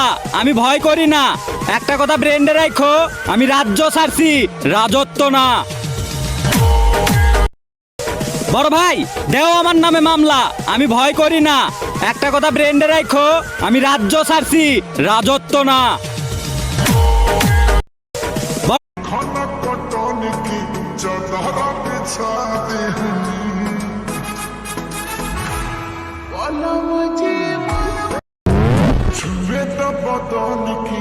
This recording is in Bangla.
মামলা, আমি ভয় করি না। একটা কথা ব্রেন্ডে রাখো, আমি রাজ্য ছাড়ছি, রাজত্ব না। বড় ভাই, দেও আমার নামে মামলা, আমি ভয় করি না। একটা কথা ব্রেন্ডে রাখো, আমি রাজ্য ছাড়ছি, রাজত্ব না। खाना कटौने की चादरा बिछाते हैं छुए तो बदौन की